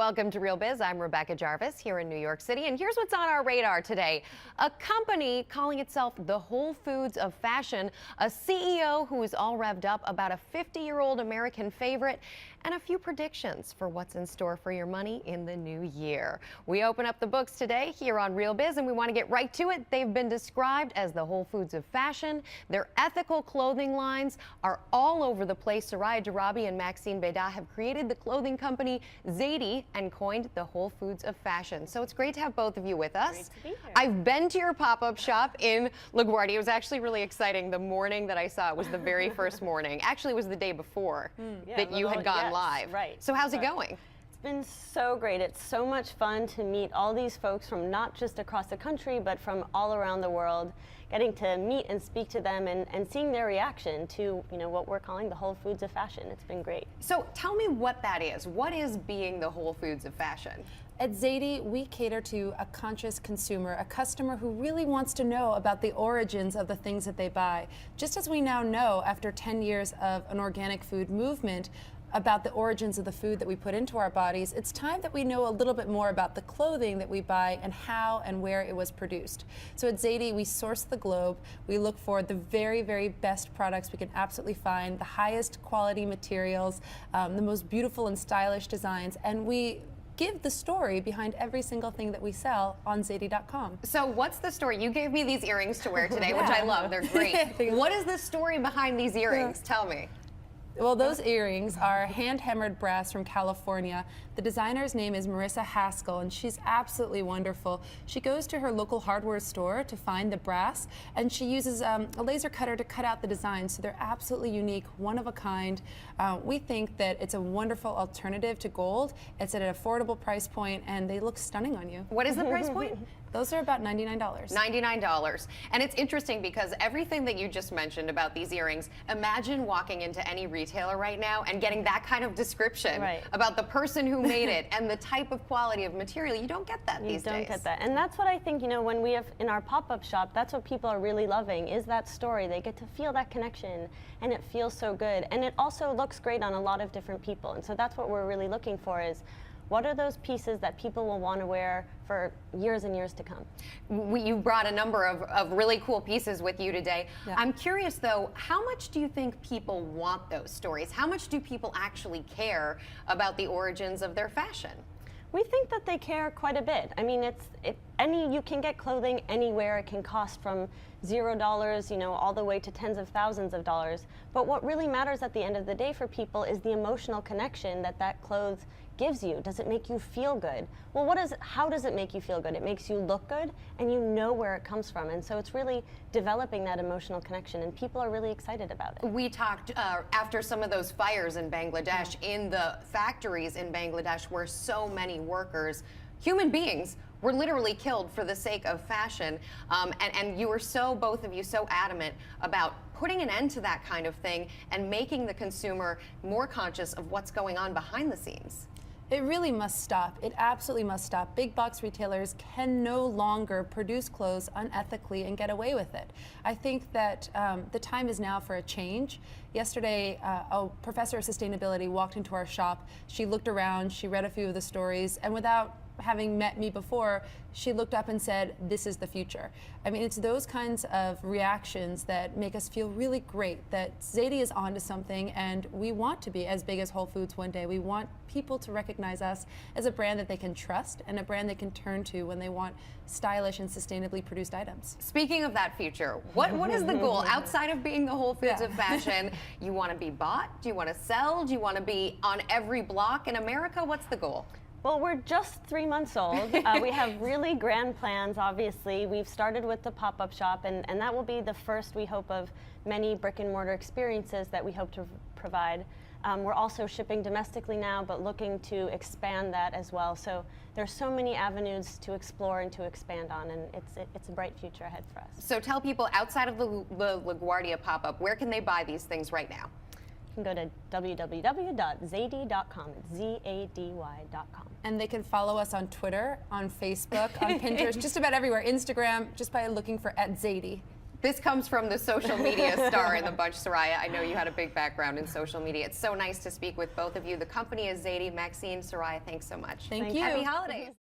welcome to Real Biz. I'm Rebecca Jarvis here in New York City, and here's what's on our radar today. A company calling itself the Whole Foods of fashion, a CEO who is all revved up about a 50-year-old American favorite, and a few predictions for what's in store for your money in the new year. We open up the books today here on Real Biz, and we want to get right to it. They've been described as the Whole Foods of fashion. Their ethical clothing lines are all over the place. Soraya Darabi and Maxine Bédat have created the clothing company Zady and coined the Whole Foods of fashion. So it's great to have both of you with us. Great to be here. I've been to your pop-up shop in LaGuardia. It was actually really exciting. The morning that I saw it was the very first morning. Actually, it was the day before that you had gone live. Right. So how's it going? It's been so great. It's so much fun to meet all these folks from not just across the country, but from all around the world, getting to meet and speak to them and seeing their reaction to, what we're calling the Whole Foods of fashion. It's been great. So tell me what that is. What is being the Whole Foods of fashion? At Zady, we cater to a conscious consumer, a customer who really wants to know about the origins of the things that they buy. Just as we now know, after 10 years of an organic food movement, about the origins of the food that we put into our bodies, it's time that we know a little bit more about the clothing that we buy and how and where it was produced. So at Zady, we source the globe. We look for the very, very best products we can absolutely find, the highest quality materials, the most beautiful and stylish designs, and we give the story behind every single thing that we sell on Zady.com. So what's the story? You gave me these earrings to wear today, which I love. They're great. What is the story behind these earrings? Tell me. Well, those earrings are hand-hammered brass from California. The designer's name is Marissa Haskell, and she's absolutely wonderful. She goes to her local hardware store to find the brass, and she uses a laser cutter to cut out the design, so they're absolutely unique, one of a kind. We think that it's a wonderful alternative to gold. It's at an affordable price point, and they look stunning on you. What is the price point? Those are about $99. $99. And it's interesting because everything that you just mentioned about these earrings, imagine walking into any retailer right now and getting that kind of description about the person who made it and the type of quality of material. You don't get that these days. You don't get that. And that's what I think, when we have in our pop-up shop, that's what people are really loving, is that story. They get to feel that connection, and it feels so good. And it also looks great on a lot of different people. And so that's what we're really looking for, is what are those pieces that people will want to wear for years and years to come? You brought a number of really cool pieces with you today. Yeah. I'm curious, though, how much do you think people want those stories? How much do people actually care about the origins of their fashion? We think that they care quite a bit. I mean, you can get clothing anywhere. It can cost from $0, all the way to tens of thousands of dollars. But what really matters at the end of the day for people is the emotional connection that clothes gives you. Does it make you feel good? Well, how does it make you feel good? It makes you look good, and you know where it comes from. And so it's really developing that emotional connection, and people are really excited about it. We talked after some of those fires in Bangladesh, in the factories in Bangladesh, where so many workers, human beings, were literally killed for the sake of fashion. And you were both of you so adamant about putting an end to that kind of thing and making the consumer more conscious of what's going on behind the scenes. It really must stop. It absolutely must stop. Big box retailers can no longer produce clothes unethically and get away with it. I think that the time is now for a change. Yesterday, a professor of sustainability walked into our shop. She looked around, she read a few of the stories, and without having met me before, she looked up and said, "This is the future." I mean, it's those kinds of reactions that make us feel really great that Zady is onto something, and we want to be as big as Whole Foods one day. We want people to recognize us as a brand that they can trust and a brand they can turn to when they want stylish and sustainably produced items. Speaking of that future, what is the goal outside of being the Whole Foods of fashion? You want to be bought? Do you want to sell? Do you want to be on every block in America? What's the goal? Well, we're just 3 months old. We have really grand plans, obviously. We've started with the pop-up shop, and that will be the first, we hope, of many brick-and-mortar experiences that we hope to provide. We're also shipping domestically now, but looking to expand that as well. So there's so many avenues to explore and to expand on, and it's a bright future ahead for us. So tell people, outside of the LaGuardia pop-up, where can they buy these things right now? You can go to www.zady.com. It's ZADY.com. And they can follow us on Twitter, on Facebook, on Pinterest, just about everywhere. Instagram, just by looking for @Zady. This comes from the social media star in the bunch, Soraya. I know you had a big background in social media. It's so nice to speak with both of you. The company is Zady. Maxine, Soraya, thanks so much. Thank you. Happy holidays.